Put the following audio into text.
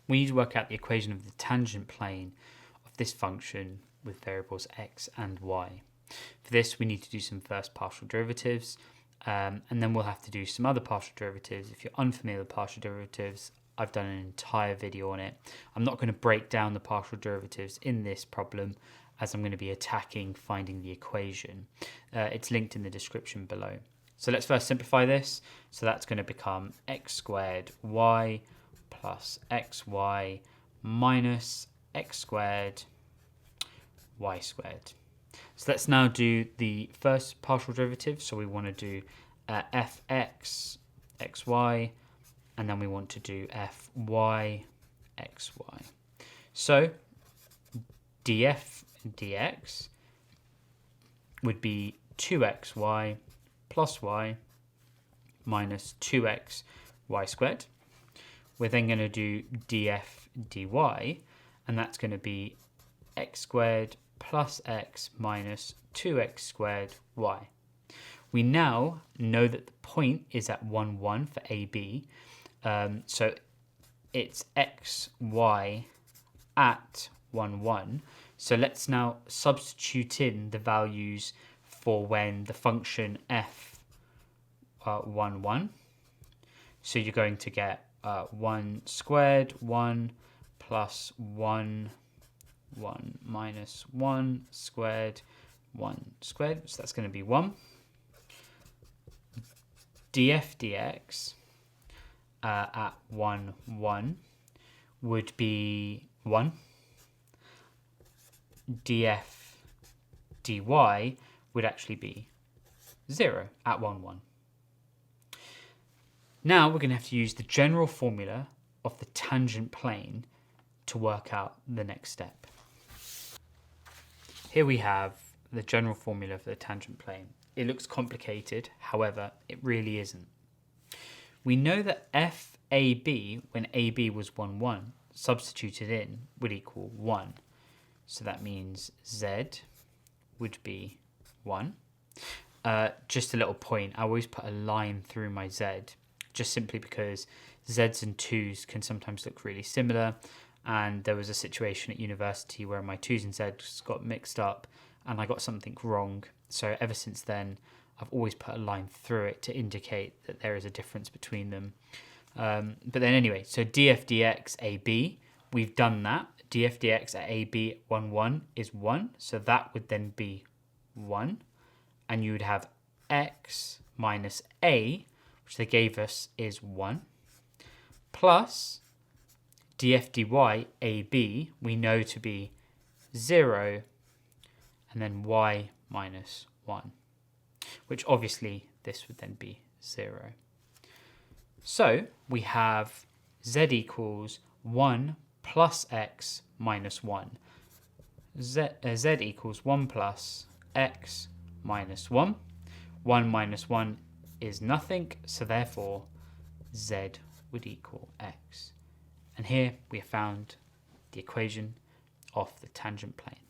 we need to work out the equation of the tangent plane of this function with variables x and y. For this, we need to do some first partial derivatives, and then we'll have to do some other partial derivatives. If you're unfamiliar with partial derivatives, I've done an entire video on it. I'm not going to break down the partial derivatives in this problem, as I'm going to be attacking finding the equation. It's linked in the description below. So let's first simplify this. So that's going to become x squared y plus xy minus x squared y squared. So let's now do the first partial derivative. So we want to do fx xy, and then we want to do fy xy. So df dx would be 2xy plus y minus 2x y squared. We're then going to do df dy, and that's going to be x squared plus x minus 2x squared y. We now know that the point is at 1, 1 for AB, so it's x, y at 1, 1. So let's now substitute in the values for when the function f 1, 1. So you're going to get 1 squared, 1 plus 1, 1 minus 1 squared, 1 squared. So that's going to be 1. df dx at 1, 1 would be 1. df dy would actually be 0 at 1, 1. Now we're going to have to use the general formula of the tangent plane to work out the next step. Here we have the general formula for the tangent plane. It looks complicated, however, it really isn't. We know that FAB, when AB was 1, 1, substituted in would equal 1. So that means Z would be 1. Just a little point, I always put a line through my Z, just simply because Z's and 2's can sometimes look really similar. And there was a situation at university where my 2's and Z's got mixed up and I got something wrong. So ever since then, I've always put a line through it to indicate that there is a difference between them. But then anyway, so df dx AB, we've done that. df dx at AB 1, 1 is 1. So that would then be 1. And you would have x minus a, which they gave us is 1, plus df dy AB we know to be 0, and then y minus 1, which obviously this would then be 0. So we have z equals 1 plus x minus 1. Z equals 1 plus x minus 1. 1 minus 1 is nothing, so therefore z would equal x. And here we have found the equation of the tangent plane.